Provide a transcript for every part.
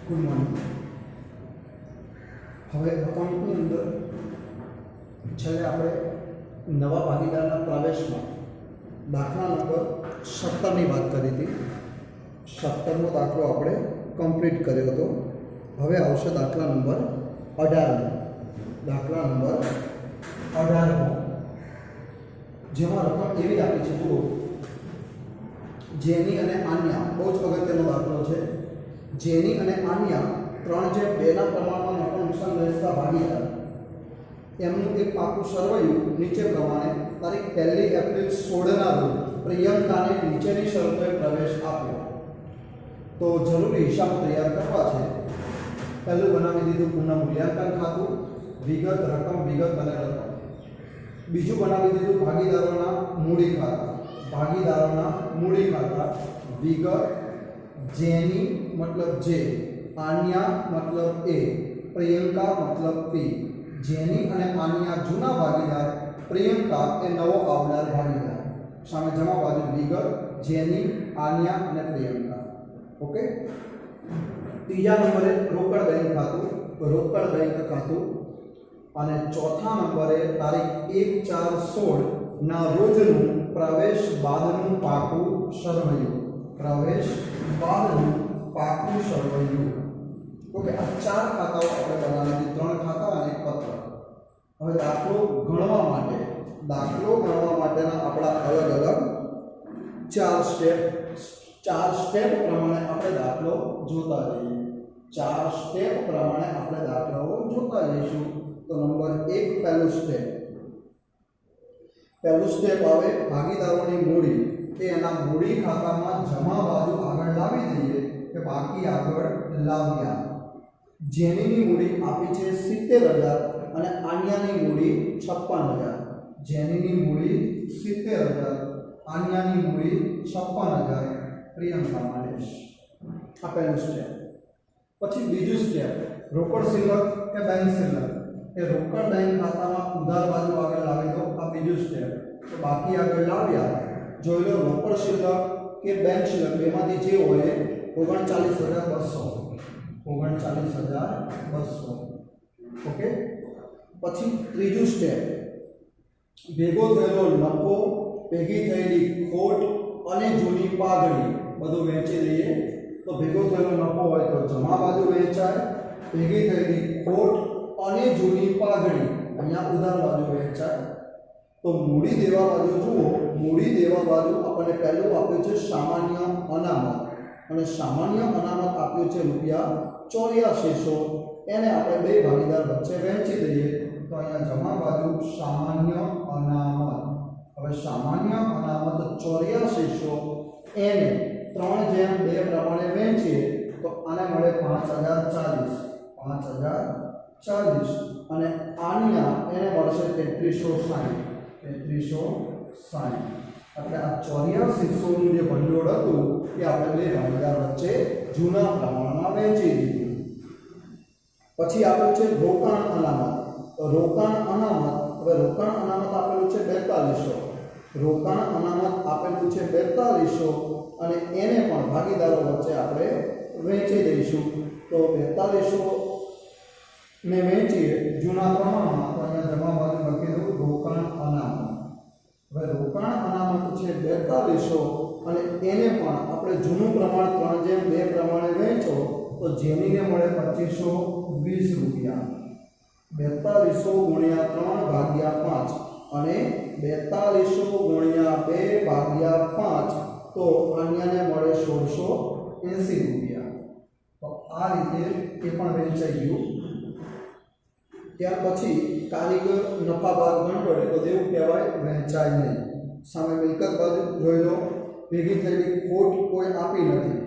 Good morning. હવે અકાઉન્ટની અંદર છેલ્લે આપણે નવા ભાગીદારના પ્રવેશમાં દાખલા નંબર 17ની વાત કરી હતી. 17મો દાખલો આપણે કમ્પ્લીટ કર્યો હતો. હવે આવશે દાખલા નંબર 18. દાખલા નંબર 18 જેમાં રકમ એવી આપી છે જુઓ, જેની અને આન્યા, બહુ જ અગત્યનો દાખલો છે. જેની અને આન્યા 3/2ના પ્રમાણમાં નફો નુકસાન વહેંચતા ભાગીદાર એમનું એક પાકું સરવૈયું નીચે પ્રમાણે તારીખ 1 એપ્રિલ 16ના રોજ પ્રિયંકાને નીચેની શરતોએ પ્રવેશ આપ્યો. તો જરૂરી હિસાબ તૈયાર કરવા છે. પહેલું બનાવી દીધું પુનઃ મૂલ્યાંકન ખાતું, વિગત, રકમ, વિગત અને રકમ. બીજું બનાવી દીધું ભાગીદારોના મૂડી ખાતા. ભાગીદારોના મૂડી ખાતા, વિગત, જેની મતલબ જે, આન્યા મતલબ એ, પ્રિયંકા મતલબ પી. જેની અને આન્યા જૂના ભાગીદાર, પ્રિયંકા એ નવો આવનાર ભાગીદાર. સામે જમા બાજુ વિગત, જેની, આન્યા અને પ્રિયંકા. ઓકે. ત્રીજા નંબરે રોકડ બેંક ખાતું, રોકડ બેંક ખાતું. અને ચોથા નંબરે તારીખ 1/4/16 ના રોજનું પ્રવેશ બાદનું પાકું સરવૈયું. પ્રવેશ બાદનું પાકું સરવૈયું. ઓકે. આ 4 ખાતાઓ આપણે બનાવી, 3 ખાતા અને એક પત્ર. હવે દાખલો ગણવા માટેના આપણા અલગ અલગ 4 સ્ટેપ પ્રમાણે આપણે દાખલો જોતા જઈએ. 4 સ્ટેપ પ્રમાણે આપણે દાખલાઓ જોતા જઈશું. તો નંબર 1, પહેલું સ્ટેપ આવે ભાગીદારોની મૂડી, કે એના મૂડી ખાતામાં જમા બાજુ આગળ લાવી દઈએ કે બાકી આગળ લાવ્યા. જેનીની મૂડી આપી છે 70,000 અને આન્યાની મૂડી 56,000. જેનીની મૂડી 70,000, આન્યાની મૂડી 56,000 પ્રિયંકા માટે. આ પહેલું સ્ટેપ. પછી બીજું સ્ટેપ રોકડ શિલ્લક કે બેંક શિલ્લક. એ રોકડ બેંક ખાતામાં ઉધાર બાજુ આગળ લાવી દો. આ બીજું સ્ટેપ. તો બાકી આગળ લાવ્યા. જોઈ લો રોકડ શિલ્લક કે બેંક શિલ્લક બેમાંથી જે હોય 39,200. 39,200. ઓકે. પછી ત્રીજું સ્ટેપ ભેગો થયેલો નફો, ભેગી થયેલી ખોટ અને જૂની પાઘડી બધું વહેંચી દઈએ. તો ભેગો થયેલો નફો હોય તો જમા બાજુ વહેંચાય, ભેગી થયેલી ખોટ અને જૂની પાઘડી અહીંયા ઉધાર બાજુ વહેંચાય. તો મૂડી દેવા બાજુ જુઓ, મૂડી દેવા બાજુ આપણને પહેલું આપ્યું છે સામાન્ય અનામત, અને સામાન્ય અનામત આપ્યું છે ₹8400. એને આપણે બે ભાગીદાર વચ્ચે વહેંચી દઈએ. તો અહીંયા જમા બાજુ સામાન્ય અનામત. હવે સામાન્ય અનામત 8400 એને 3/2 પ્રમાણે વહેંચીએ તો આને મળે 5040. અને આન્યા એને મળશે 3360. એટલે આ 8400નું જે ભંડોળ હતું એ આપણે બે ભાગીદાર વચ્ચે જૂના પ્રમાણમાં વહેંચી દીધું. પછી આપ્યું છે રોકાણ અનામત. તો રોકાણ અનામત, હવે રોકાણ અનામત આપેલું છે 4200. રોકાણ અનામત આપેલું છે 4200 અને એને પણ ભાગીદારો વચ્ચે આપણે વહેંચી દઈશું. તો 4200 ને વહેંચીએ જૂના પ્રમાણમાં. તો અહીંયા જમા બાજુ લખી દઉં રોકાણ અનામત. હવે રોકાણ અનામત છે 4200 અને એને પણ આપણે જૂનું પ્રમાણ 3/2 પ્રમાણે વહેંચો તો જેનીને મળે 2520 રૂપિયા. 4200 × 3/5 અને 4200 × 2/5 તો આન્યાને મળે 1680 રૂપિયા. તો આ રીતે એ પણ વહેંચાઈ ગયું. ત્યાર પછી કારીગર નફા ભાગ ભંડોળ, તો દેવું કહેવાય, વહેંચાય નહીં. સામે મિલકત બાજુ જોઈ લો, ભેગી થયેલી ખોટ કોઈ આપી નથી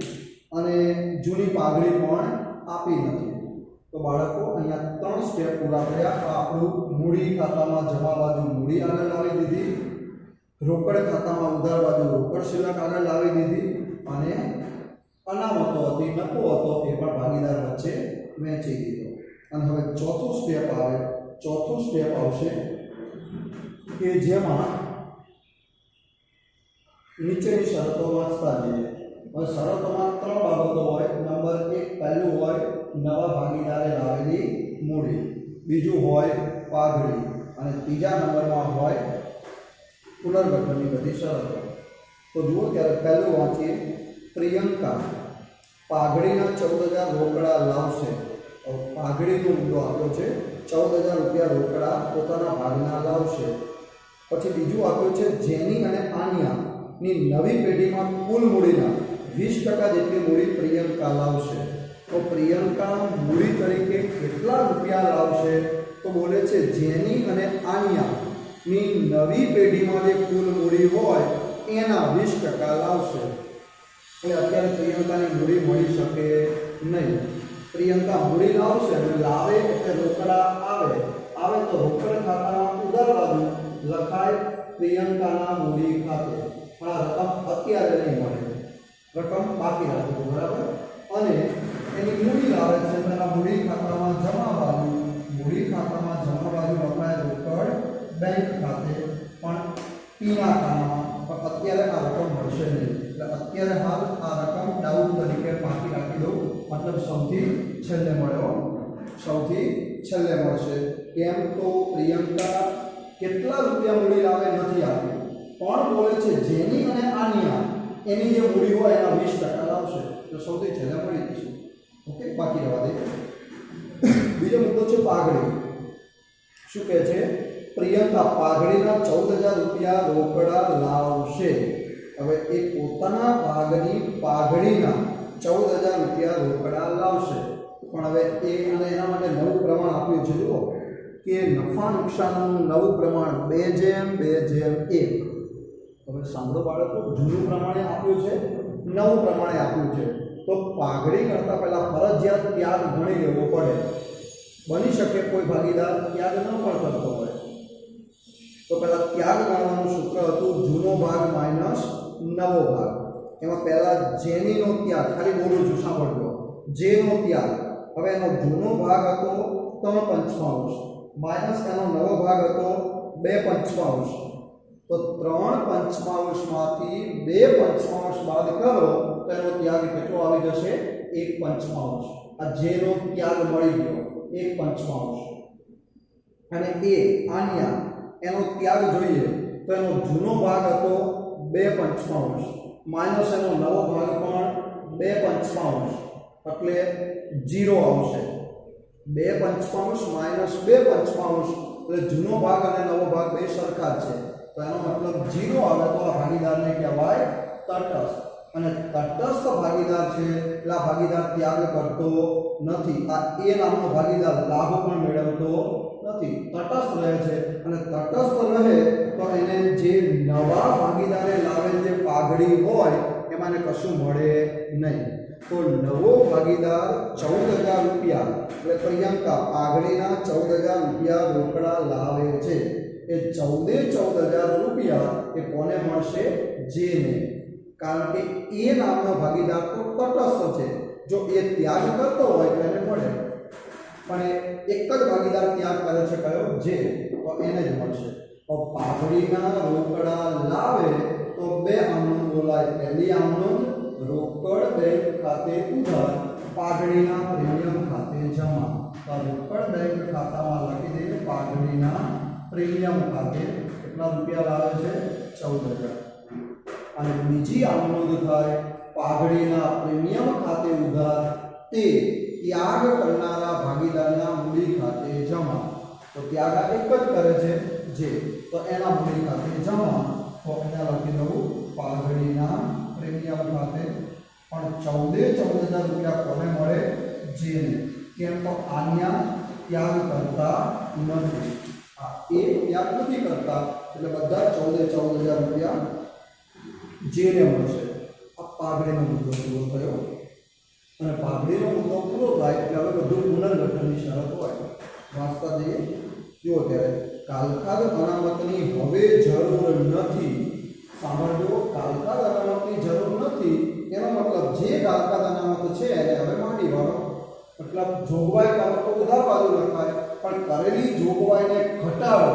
અને જૂની પાઘડી પણ આપી નથી. તો બાળકો અહીંયા 3 સ્ટેપ પૂરા થયા. આપણું મૂડી ખાતામાં જમા બાજુ મૂડી આગળ લાવી દીધી, રોકડ ખાતામાં ઉધાર બાજુ રોકડ શિલ્લક આગળ લાવી દીધી, અને અનામતો હતી, નફો હતો એ પણ ભાગીદાર વચ્ચે વહેંચી દીધો. અને હવે ચોથું સ્ટેપ આવશે કે જેમાં નીચેની શરતો વાંચતા જઈએ. હવે શરતોમાં ત્રણ બાબતો હોય. નંબર 1 પહેલું હોય નવા ભાગીદારે લાવેલી મૂડી, બીજું હોય પાઘડી અને ત્રીજા નંબરમાં હોય પુનર્ગઠનની બધી શરતો. તો જુઓ ત્યારે પહેલું વાંચીએ. પ્રિયંકા પાઘડીના 14,000 રોકડા લાવશે. પાઘડીનો મુદ્દો આપ્યો છે. 14,000 રૂપિયા રોકડા પોતાના ભાગના લાવશે. પછી બીજું આપ્યું છે જેની અને આન્યાની નવી પેઢીમાં કુલ મૂડીના 20% જેટલી મૂડી પ્રિયંકા લાવશે. તો પ્રિયંકા મૂડી તરીકે કેટલા રૂપિયા લાવશે? તો બોલે છે જેની અને આન્યાની નવી પેઢીમાં જે કુલ મૂડી હોય એના 20% લાવશે. એટલે અત્યારે પ્રિયંકાની મૂડી મળી શકે નહીં. પ્રિયંકા મૂડી લાવશે અને લાવે એટલે રોકડા આવે. આવે તો રોકડ ખાતામાં ઉધાર બાજુ લખાય પ્રિયંકાના મૂડી ખાતે. પણ આ રકમ અત્યારે નહીં મળે, રકમ બાકી રાખવું, બરાબર. અને એની મૂડી લાવે છે તેના મૂડી ખાતામાં જમા બાજુ, મૂડી ખાતામાં જમા બાજુ લખાય રોકડ બેંક ખાતે, પણ પીના ખાનામાં. પણ અત્યારે આ રકમ મળશે નહીં. એટલે અત્યારે હાલ આ રકમ ડાઉન તરીકે બાકી રાખી દઉં. મતલબ સૌથી છેલ્લે મળ્યો, સૌથી છેલ્લે મળશે. કેમ? તો પ્રિયંકા કેટલા રૂપિયા મૂડી લાવે નથી આપ્યું, પણ બોલે છે જેની અને આન્યા એની જે મૂડી હોય એના 20% લાવશે. તો સૌથી છેલ્લે મળી જશે. ઓકે, બાકી રહેવા દે. બીજો મુદ્દો છે પાઘડી. શું કહે છે? પ્રિયંકા પાઘડીના 14,000 રૂપિયા રોકડા લાવશે. હવે એ પોતાના ભાગની પાઘડીના 14,000 રૂપિયા રોકડા લાવશે. પણ હવે એ અને એના માટે નવું પ્રમાણ આપ્યું છે. જુઓ કે નફા નુકસાનનું નવું પ્રમાણ 2:2:1. હવે સાંભળો બાળકો, જૂનું પ્રમાણે આપ્યું છે, નવું પ્રમાણે આપ્યું છે. તો પાઘડી કરતાં પહેલાં ફરજિયાત ત્યાગ ગણી લેવો પડે. બની શકે કોઈ ભાગીદાર ત્યાગ ન પણ કરતો હોય, તો પહેલાં ત્યાગ ગણવાનું સૂત્ર હતું જૂનો ભાગ માઇનસ નવો ભાગ. એમાં પહેલાં જેનીનો ત્યાગ, ખાલી બોલું છું સાંભળજો, જેનો ત્યાગ. હવે એનો જૂનો ભાગ હતો 3/5 માઇનસ એનો નવો ભાગ હતો 2/5. તો 3/5માંથી 2/5 બાદ કરો તો એનો ત્યાગ કેટલો આવી જશે? 1/5. આ જેનો ત્યાગ મળી ગયો 1/5. અને એ આન્યા એનો ત્યાગ જોઈએ તો એનો જૂનો ભાગ હતો 2/5 માઇનસ એનો નવો ભાગ પણ 2/5 એટલે 0 આવશે. 2/5 માઇનસ 2/5 એટલે જૂનો ભાગ અને નવો ભાગ બે સરખા જ છે. તો એનો મતલબ 0 આવે તો આ ભાગીદારને કહેવાય તટસ્થ. અને તટસ્થ ભાગીદાર છે એટલે આ ભાગીદાર ત્યાગ કરતો નથી. આ એ નામનો ભાગીદાર લાભ પણ મેળવતો નથી, તટસ્થ રહે છે. અને તટસ્થ રહે તો એને જે નવા ભાગીદારે લાવેલ જે પાઘડી હોય એમાં કશું મળે નહીં. તો નવો ભાગીદાર 14,000 રૂપિયા, એટલે પ્રિયંકા પાઘડીના 14,000 રૂપિયા રોકડા લાવે છે. એ 14,000 રૂપિયા એ કોને મળશે? જેને. કારણ કે એ નામનો ભાગીદાર તો તટસ્થ છે. જો એ ત્યાગ કરતો હોય તો એને મળે, પણ એક જ ભાગીદાર ત્યાગ કરે છે, કયો? જે. તો એને જ મળશે. તો પાઘડીના રોકડા લાવે તો બે આમનોંધ બોલાય. પહેલી આમનોંધ રોકડ બેંક ખાતે ઉધાર, પાઘડીના પ્રીમિયમ ખાતે જમા. તો રોકડ બેંક ખાતામાં લખી દઈએ પાઘડીના પ્રીમિયમ ખાતે કેટલા રૂપિયા લાવે છે? 14,000. અને બીજી આમનોંધ થાય પાઘડીના પ્રીમિયમ ખાતે ઉધાર, તે ત્યાગ કરનારા ભાગીદારના મૂડી ખાતે જમા. તો ત્યાગ એક જ કરે છે, જે. તો એના મૂડી ખાતે જમા. તો અહીંયા લખી દઉં પાઘડીના પ્રીમિયમ ખાતે. પણ 14,000 રૂપિયા કોને મળે? જેને. કેમ? તો આન્યા ત્યાગ કરતા નથી. એ ત્યાગ નથી કરતા એટલે બધા 14,000 રૂપિયા જેને મળશે. આ પાઘડીનો મુદ્દો પૂરો થયો. અને પાઘડીનો મુદ્દો પૂરો થાય એટલે હવે બધું પુનર્ગઠનની શરત હોય. વાંચતા જઈએ. જુઓ ત્યારે કાલકાદ અનામતની હવે જરૂર નથી. સાંભળજો, કાલકાદ અનામતની જરૂર નથી એનો મતલબ જે કાલકાદ અનામત છે એને હવે માંડી વાળો. મતલબ જોગવાઈ કરો તો ઉધાર બાજુ લખાય, પણ કરેલી જોગવાઈને ઘટાડો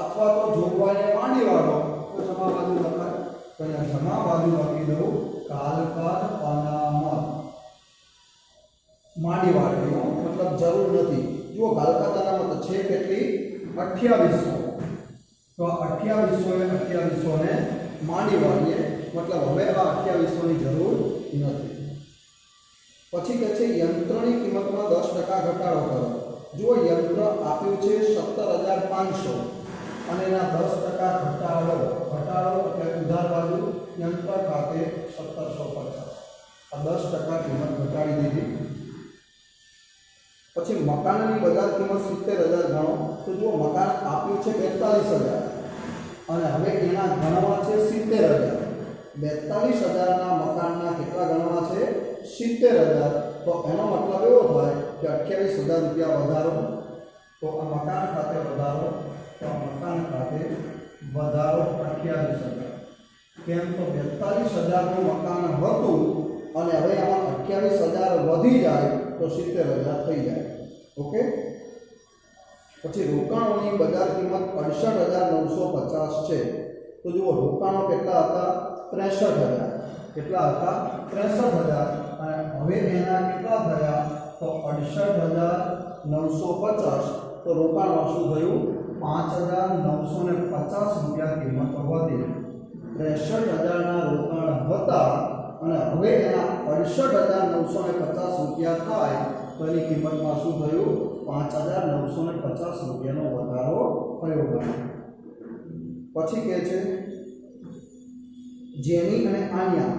અથવા તો જોગવાઈને માંડી વાળો તો જમા બાજુ લખાય. તો અહીંયા જમા બાજુ લખી દઉં કાલકદ અનામત માંડી વાળીનો મતલબ જરૂર નથી। જુઓ કાલકદ અનામત છે કેટલી 2800 તો 2800 ને માંડી વાળીએ મતલબ હવે આ 2800 ની જરૂર નથી। પછી કહે છે યંત્રની કિંમતમાં 10% ઘટાડો કરો। જુઓ યંત્ર આપ્યું છે 17500 અને એના 10% ઘટાડો એટલે ઉધાર બાજુ યંત્ર ખાતે 1750 આ 10% કિંમત ઘટાડી દીધી। પછી મકાનની બજાર કિંમત 70000 ગણો તો જુઓ મકાન આપ્યું છે 42000 અને હવે એના ગણવા છે 70000 42000 ના મકાનના કેટલા ગણવા છે 70000 તો એનો મતલબ એવો થાય કે 28000 રૂપિયા વધારો તો આ મકાન ખાતે વધારો 28000 કેમ તો 42000 નું મકાન હતું અને હવે આમાં 28000 વધી જાય તો 70000 થઈ જાય। ઓકે પછી રોકાણોની બજાર કિંમત 68950 છે તો જુઓ રોકાણો કેટલા હતા 63000 કેટલા હતા 63000 અને હવે એના કેટલા થયા તો 68950 તો રોકાણમાં શું થયું 5950 રૂપિયા કિંમત વધી। 63000 ના રોકાણ હતા અને હવે એના 68950 રૂપિયા થાય તો એની કિંમતમાં શું થયું 5950 રૂપિયાનો વધારો થયો। પછી કહે છે જેની અને આન્યા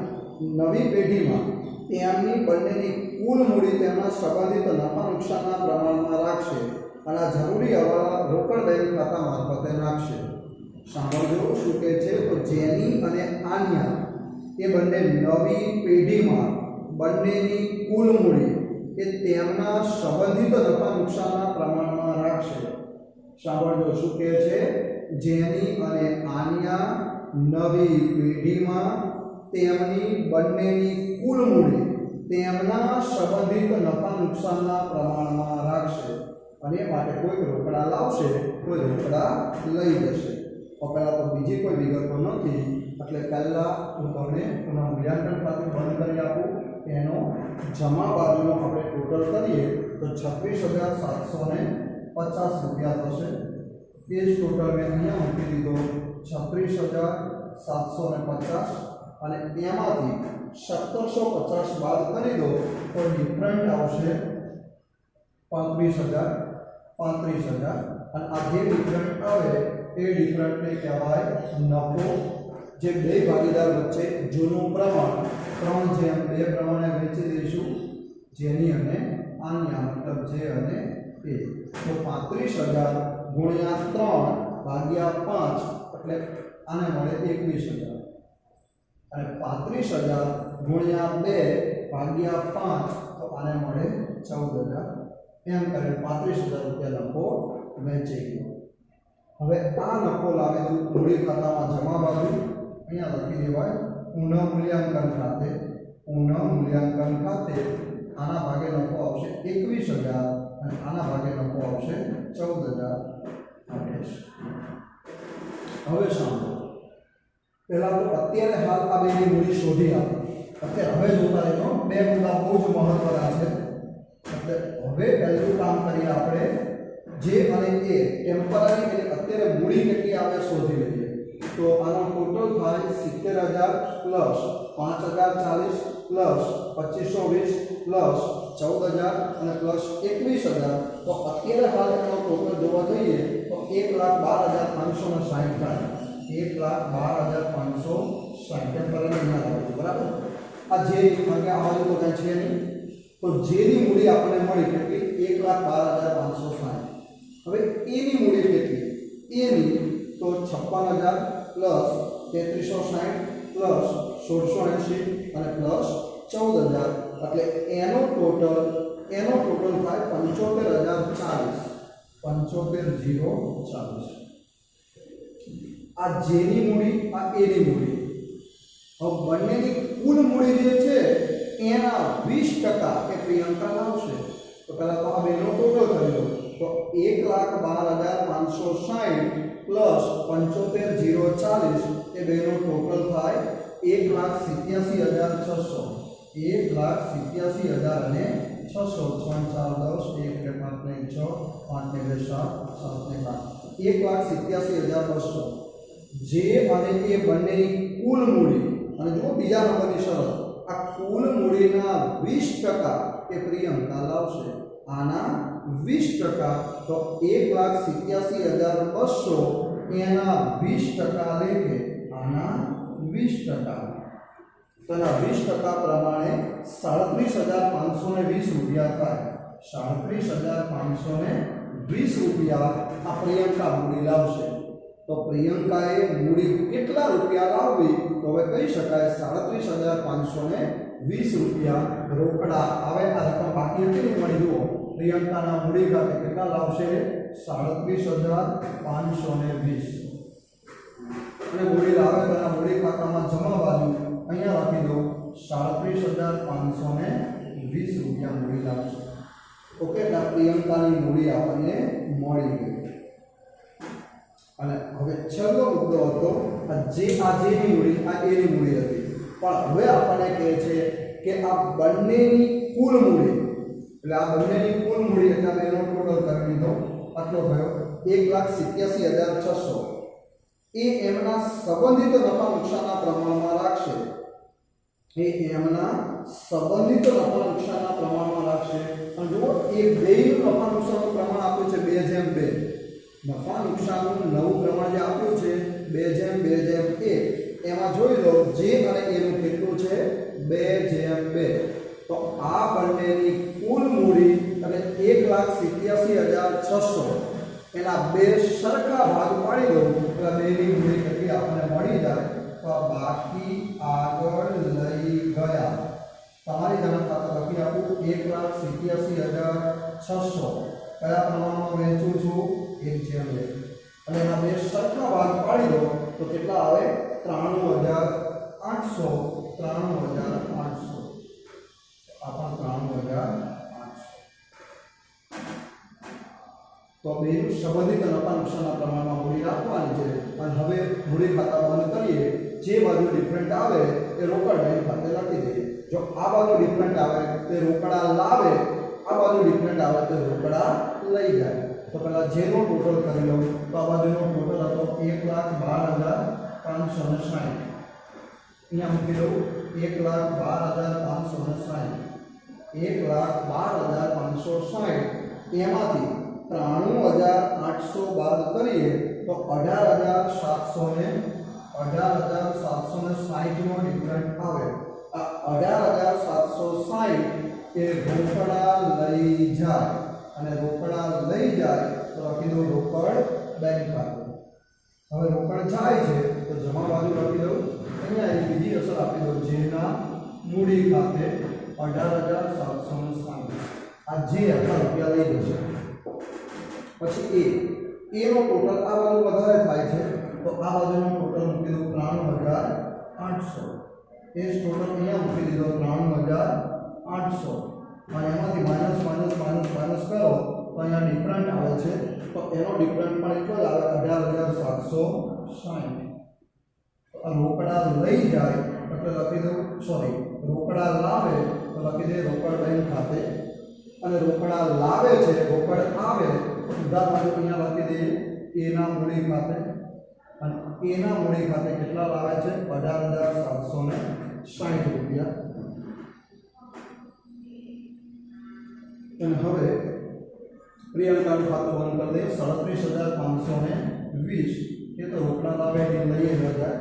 નવી પેઢીમાં તેમની બંનેની કુલ મૂડી તેમના સંબંધિત નફા નુકસાનના પ્રમાણમાં રાખશે અને આ જરૂરી હવાલા રોકડ બેંક ખાતા મારફતે નાખશે। સાંભળજો શું કહે છે તો જેની અને આન્યા એ બંને નવી પેઢીમાં બંનેની કુલ મૂડી એ તેમના સંબંધિત નફા નુકસાનના પ્રમાણમાં રાખશે। સાંભળજો શું કહે છે જેની અને આન્યા નવી પેઢીમાં તેમની બંનેની કુલ મૂડી તેમના સંબંધિત નફા નુકસાનના પ્રમાણમાં રાખશે અને એ માટે કોઈ રોકડા લાવશે કોઈ રોકડા લઈ જશે। પહેલાં તો બીજી કોઈ વિગતો નથી એટલે પહેલાં હું તમને પુનઃ મૂલ્યાંકન ખાતું બંધ કરી આપું એનો જમા બાજુનો આપણે ટોટલ કરીએ તો 26750 રૂપિયા થશે। એ જ ટોટલ મેં અહીંયા મૂકી દીધો 26750 અને એમાંથી 1750 બાદ કરી દો તો ડિફરન્ટ આવશે 35000 અને આ જે ડિફરન્ટ આવે એ ડિફરન્ટને કહેવાય નફો। જે બે ભાગીદાર વચ્ચે જૂનું પ્રમાણ 3:2 પ્રમાણે વહેંચી દઈશું જેની અને આન્યા મતલબ જે અને એ તો 35000 ગુણ્યા 3 ભાગ્યા 5 એટલે આને મળે 21000 અને 35000 ગુણ્યા 2 ભાગ્યા 5 તો આને મળે 14000 એમ કરીને 35000 રૂપિયા નફો વહેંચાઈ ગયો। હવે આ નફો લાવે તો મૂડી ખાતામાં જમા બાજુ અહીંયા લખી દેવાય પુનઃ મૂલ્યાંકન ખાતે આના ભાગે નફો આવશે 21000 અને આના ભાગે નફો આવશે 14028। હવે સાંભળો પહેલા તો અત્યારે હાલ આ બેની મૂડી શોધી આપો। અત્યારે હવે જોતા રહેજો બે મુદ્દા બહુ જ મહત્વના છે। એટલે હવે પહેલું કામ કરીએ આપણે જે અને એ ટેમ્પરરી એટલે અત્યારે મૂડી કેટલી આવે શોધી લઈએ તો આનો ટોટલ થાય 70000 પ્લસ 5040 પ્લસ 2520 પ્લસ 14000 અને પ્લસ 21000 તો અત્યારે હાલ એનો ટોટલ જોવા જઈએ તો 112560 થાય। 112560 ટેમ્પરરી ના આવે બરાબર। આ જે ભાગે આ બાજુ તો કઈ છે નહીં તો જેની મૂડી આપણને મળી કેટલી 112560। હવે એની મૂડી કેટલી એની તો 56000 પ્લસ 3360 પ્લસ 1680 અને પ્લસ 14000 એટલે એનો ટોટલ થાય 75040 75040। આ જેની મૂડી આ એની મૂડી હવે બંનેની કુલ મૂડી જે છે એના 20% એ પ્રિયંકા લાવશે તો પહેલા તો આ બેનો ટોટલ કરી લો તો 112560 પ્લસ 75040 એ બેનો ટોટલ થાય 1,87,600 1,87,600 6 4 10 1 5 6 5 2 7 7 8 1,87,200 જે અને એ બંનેની કુલ મૂડી અને જો બીજા નંબરની શરત આ કુલ મૂડીના 20% એ પ્રિયંકા લાવશે આના 20% તો 1,87,200 એના 20% લેખે આના 20% તો એના 20% પ્રમાણે 37,520 રૂપિયા થાય 37,520 રૂપિયા આ પ્રિયંકા મૂડી લાવશે તો પ્રિયંકાએ મૂડી કેટલા રૂપિયા લાવવી તો હવે કહી શકાય 37,520 રૂપિયા રોકડા આવે આ રકમ બાકી હતી મળી જુઓ પ્રિયંકાના મૂડી ખાતે કેટલા લાવશે 37,520 અને મૂડી લાવે તો એના મૂડી ખાતામાં જમા બાજુ અહીંયા લખી દો 37,520 રૂપિયા મૂડી લાવશે ઓકે એટલે પ્રિયંકાની મૂડી આપણને મળી ગઈ અને હવે છેલ્લો મુદ્દો હતો જેની મૂડી આ એની મૂડી હતી પણ હવે આપણને કહે છે કે આ બંનેની કુલ મૂડી એટલે આ બંનેની કુલ મૂડી એટલે આપણે એનો ટોટલ કરી લીધો આટલો થયો 1,87,600 એ એમના સંબંધિત નફા નુકસાનના પ્રમાણમાં રાખશે અને જો એ બેયનું નફા નુકસાનનું પ્રમાણ આપ્યું છે 2:2 નફા નુકસાનનું નવું પ્રમાણ જે આપ્યું છે 2:1 એમાં જોઈ લો જે અને એનું કેટલું છે 2:2 તો આ બંનેની કુલ મૂડી એટલે 1,87,600 એના બે સરખા ભાગ પાડી દો એટલે બેની મૂડી કેટલી આપણને મળી જાય તો બાકી આગળ લઈ ગયા તમારી ગણતરી ખાતે લખી આપું 1,87,600 કયા પ્રમાણમાં વહેંચું છું 1:2 અને એના બે સરખા ભાગ પાડી દો તો કેટલા આવે 93,800 આ પણ 93,800 તો બેનું સંબંધિત નફા નુકસાનના પ્રમાણમાં મૂડી રાખવાની છે અને હવે મૂડી ખાતા બંધ કરીએ જે બાજુ ડિફરન્ટ આવે એ રોકડ બેંક ખાતે લખી દઈએ જો આ બાજુ ડિફરન્ટ આવે તે રોકડા લાવે આ બાજુ ડિફરન્ટ આવે તો રોકડા લઈ જાય તો પહેલા જેનો ટોટલ કરી લો તો આ બાજુનો ટોટલ હતો 1,12,560 અહીંયા મૂકી દઉં 1,12,560 એમાંથી 93,800 બાદ કરીએ તો 18,760 નો ડિફરન્ટ આવે આ 18,760 એ રોકડા લઈ જાય અને રોકડા લઈ જાય તો લખી દો રોકડ બેંક ખાતે હવે રોકડ જાય છે તો જમા બાજુ લખી દઉં અહીંયા એક બીજી અસર આપી દો જેના મૂડી ખાતે 18,760 આ જે આટલા રૂપિયા લઈ જશે પછી એનો ટોટલ આ બાજુ વધારે થાય છે તો આ બાજુનો ટોટલ મૂકી દો 93,800 એ જ ટોટલ અહીંયા મૂકી દીધો 93,800 અને એમાંથી માઇનસ કરો તો અહીંયા ડિફરન્ટ આવે છે તો એનો ડિફરન્ટ પણ એટલો જ આવે 18,760 તો રોકડા લઈ જાય એટલે લખી દો રોકડા લાવે તો લખી દે રોકડ બેંક ખાતે અને રોકડા લાવે છે રોકડ આવે ઉદાહરણ અહીંયા લખી દે એના મૂડી ખાતે અને એના મૂડી ખાતે કેટલા લાવે છે 18,760 રૂપિયા અને હવે પ્રિયંકાનું ખાતું બંધ કરી દે 37,520 એ તો રોકડા લાવે એટલે લઈએ જાય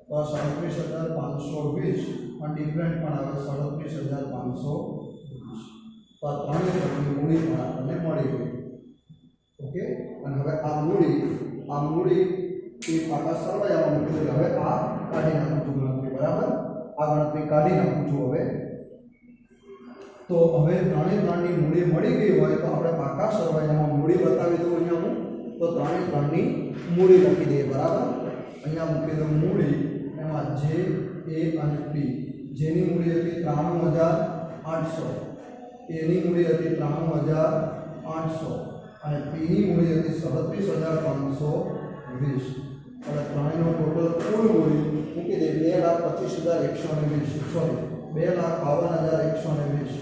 તો 37,520 અને ડિફરન્ટ પણ આવે 37,520 તો આ ત્રણેય મૂડી પણ આપણને મળી ગઈ ઓકે અને હવે આ મૂડી એ પાકા સરવાળામાં મૂકી દઈએ હવે આ કાઢી નાખું છું ગણતરી બરાબર આ ગણતરી કાઢી નાખું છું હવે તો હવે ત્રણની મૂડી મળી ગઈ હોય તો આપણે પાકા સરવાળામાં મૂડી બતાવી દઉં અહીંયા હું તો ત્રણની મૂડી લખી દઈએ બરાબર અહીંયા મૂકી દઉં મૂડી એમાં જે એ અને પી જેની મૂડી હતી 93,800 એની મૂડી હતી 93,800 અને પીની મૂડી હતી 37,520 એટલે ત્રણેયનો ટોટલ કુલ મૂડી મૂકી દે 2,25,120 સોરી 2,52,120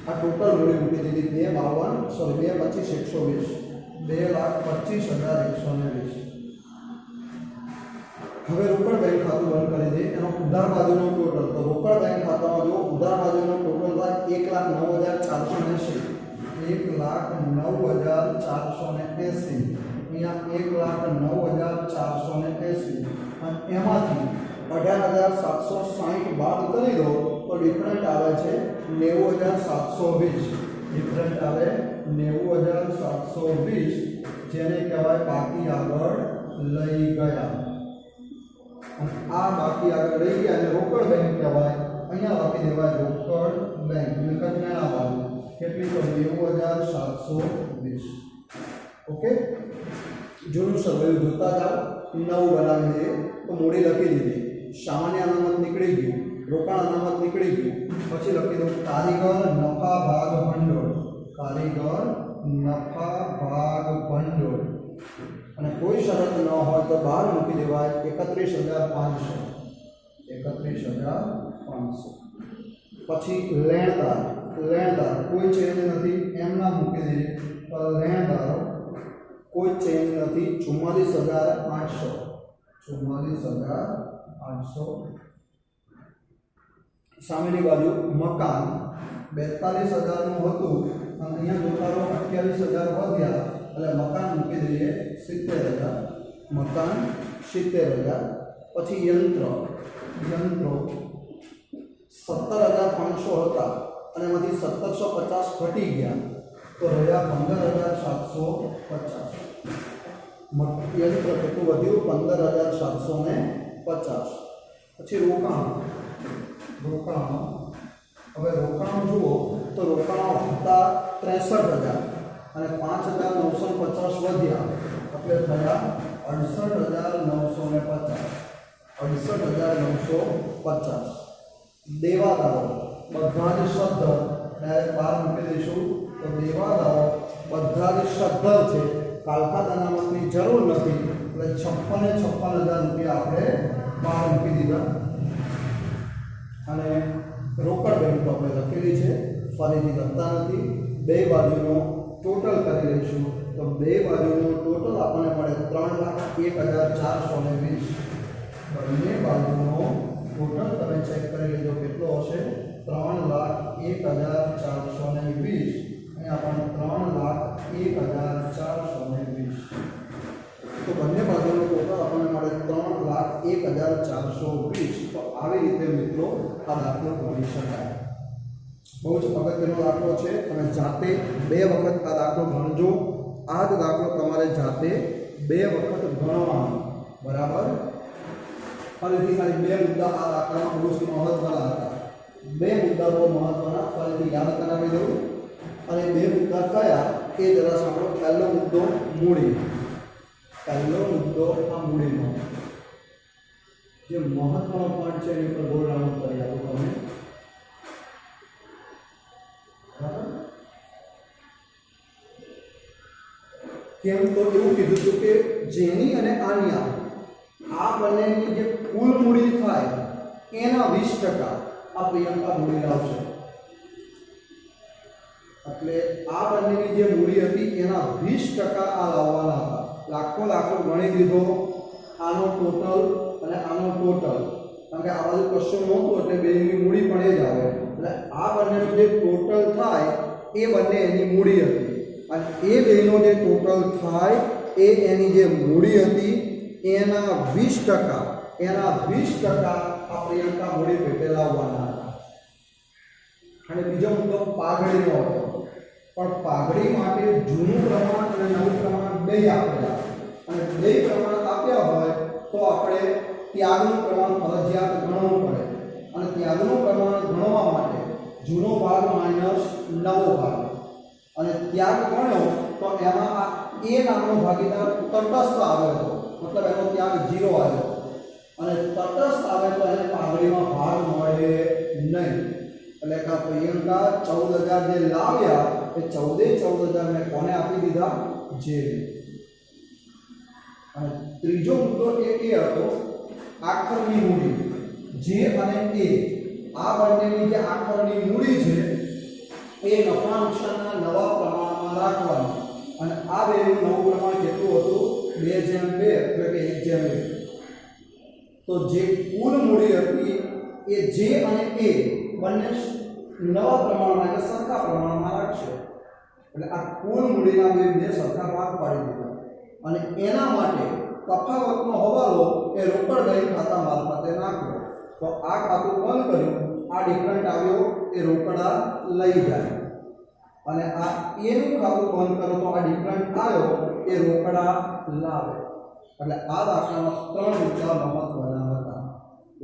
આ ટોટલ મૂડી મૂકી દીધી 2,25,120 2,25,120. હવે રોકડ બેંક ખાતું બંધ કરી દે. એનો ઉધાર બાજુનો ટોટલ તો રોકડ બેંક ખાતામાં જો ઉધાર બાજુનો ટોટલ થાય 1,09,480 1,09,480 અહીંયા 1,09,480 અને એમાંથી 18,760 બાદ કરી દો તો ડિફરન્ટ આવે છે 90,720. ડિફરન્ટ આવે 90,720 જેને કહેવાય બાકી આગળ લઈ ગયા. અને આ બાકી આગળ લઈ ગયા અને રોકડ બેંક કહેવાય. અહીંયા લખી દેવાય રોકડ બેંક મિલકત નાના બાજુ કેટલી તો 90,720. ઓકે, જૂનું સરવૈયું જોતા જાઓ. નવું બનાવી દઈએ તો મૂડી લખી દીધી. સામાન્ય અનામત નીકળી ગયું, રોકાણ અનામત નીકળી ગયું. પછી લખી દો કારીગર નફા ભાગ ભંડોળ. કારીગર નફા ભાગ ભંડોળ અને કોઈ શરત ન હોય તો બહાર મૂકી દેવાય 31,500. 31,500. પછી લેણદાર. લેણદાર કોઈ ચેન્જ નથી એમના મૂકી દઈએ. લેણદારો કોઈ ચેન્જ નથી 44,800. 44,800. સામેની બાજુ મકાન 42,000 નું હતું અને અહીંયા જોતા રહો 28,000 વધ્યા એટલે મકાન મૂકી દઈએ 70,000. મકાન 70,000. પછી યંત્રો 17,500 હતા અને એમાંથી 1,750 ઘટી ગયા તો રહ્યા 15,750. યંત્ર કેટલું વધ્યું 15,750. પછી રોકાણ. હવે રોકાણ જુઓ તો રોકાણો હતા 63,000 અને 5,950 વધ્યા એટલે થયા 68,950. 68,950. દેવાદારો બધા જ સદ્ધર ડાયરેક્ટ બહાર મૂકી દઈશું તો દેવાદારો બધા જ સદ્ધર છે. કાલખાત અનામતની જરૂર નથી એટલે 56,000 રૂપિયા આપણે બહાર મૂકી દીધા. અને રોકડ બેંક તો આપણે લખેલી છે ફરીથી લખતા નથી. બે બાજુનો ટોટલ કરી લઈશું તો બે બાજુનો ટોટલ આપણને મળે 3,01,420. બંને બાજુનો ટોટલ તમે ચેક કરી લેજો કેટલો હશે 3,01,420. અહીંયા આપણને 3,01,420. તો બંને બાજુનો ટોટલ આપણને મળે 3,01,420. તો આવી રીતે મિત્રો આ દાખલો ગણી શકાય. બહુ જ અગત્યનો દાખલો છે. તમે જાતે 2 વખત આ દાખલો ગણજો. આ જ દાખલો તમારે જાતે 2 વખત ગણવાનો. બરાબર. ફરીથી ખાલી 2 મુદ્દા આ દાખલામાં બહુ જ મહત્વના હતા. 2 મુદ્દા બહુ મહત્વના ફરીથી યાદ કરાવી દઉં. અને 2 મુદ્દા કયા એ જરા સાંભળો. પહેલો મુદ્દો મૂડી. પહેલો મુદ્દો આ મૂડીનો જે મહત્વનો પોઈન્ટ છે એની પર ગોળ રાઉન્ડ કરી આપો તમે. કેમ તો એવું કીધું હતું કે જેની અને આન્યા આ બંનેની જે કુલ મૂડી થાય એના 20% આ પ્રિયંકા મૂડી લાવશે. એટલે આ બંનેની જે મૂડી હતી એના 20% આ લાવવાના હતા. લાખો ગણી દીધો. આનો ટોટલ અને આનો ટોટલ કારણ કે આ બાજુ કશું નહોતું એટલે બેની મૂડી પણ એ જ આવે. એટલે આ બંનેનું જે ટોટલ થાય એ બંને એની મૂડી હતી અને એ બેનો જે ટોટલ થાય એ એની જે મૂડી હતી એના 20% આ પ્રિયંકા મૂડી પેટે લાવવાના હતા. અને બીજો મુદ્દો પાઘડીનો હતો. પણ પાઘડી માટે જૂનું પ્રમાણ અને નવું પ્રમાણ બે આપેલા અને બે પ્રમાણ આપ્યા હોય તો આપણે ત્યાગનું પ્રમાણ ફરજિયાત ગણવું પડે. અને ત્યાગનું પ્રમાણ ગણવા માટે જૂનો ભાગ માઇનસ નવો ભાગ અને ત્યાગ ગણ્યો તો એમાં આ એ નામનો ભાગીદાર તટસ્થ આવ્યો હતો. મતલબ એનો ત્યાગ 0 આવ્યો અને તટસ્થ આવે તો એને પાઘડીમાં ભાગ મળે નહીં. એટલે કે પ્રિયંકા 14,000 જે લાવ્યા એ 14,000 મેં કોને આપી દીધા? જે. અને ત્રીજો મુદ્દો એ હતો આખરની મૂડી જે અને એ આ બંનેની જે આખરની મૂડી છે એ નફા નુકસાનના નવા પ્રમાણમાં રાખવાનું અને આ બેનું નવું પ્રમાણ કેટલું હતું 2:2 એટલે કે 1:1 તો જે કુલ મૂડી હતી એ જે અને એ બંને નવા પ્રમાણમાં એટલે સરખા પ્રમાણમાં રાખશે એટલે આ કુલ મૂડીના બે સરખા ભાગ પાડી દીધા અને એના માટે તફાવતનો હવાલો એ રોકડ ગઈ ખાતા મારફતે નાખ્યો તો આ ખાતું બંધ કર્યું આ ડિફરન્ટ આવ્યો એ રોકડા લઈ જાય અને આ એનું ખાતું બંધ કરો તો આ ડિફરન્ટ આવ્યો એ રોકડા લાવે એટલે આ દાખલામાં 3 મુદ્દા મહત્વના હતા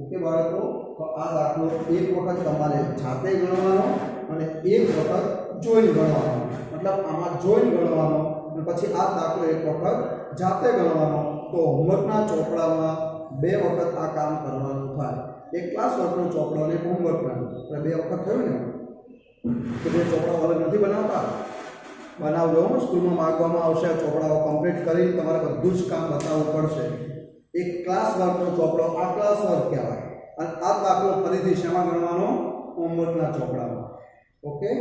ઓકે બાળકો તો આ દાખલો એક વખત તમારે જાતે ગણવાનો અને એક વખત જોઈને ગણવાનો મતલબ આમાં જોઈને ગણવાનો અને પછી આ દાખલો એક વખત જાતે ગણવાનો તો હોમવર્કના ચોપડામાં 2 વખત આ કામ કરવાનું થાય એક ક્લાસ વર્કનો ચોપડો અને હોમવર્કનો એટલે 2 વખત થયું ને તો બે ચોપડાઓ અલગ નથી બનાવતા બનાવજો સ્કૂલમાં માગવામાં આવશે આ ચોપડાઓ કમ્પ્લીટ કરીને તમારે બધું જ કામ બતાવવું પડશે એક ક્લાસ વર્કનો ચોપડો આ ક્લાસ વર્ક કહેવાય અને આ દાખલો ફરીથી શેમાં ગણવાનો હોમવર્કના ચોપડામાં ઓકે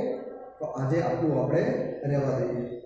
તો આજે આટલું આપણે રહેવા દઈએ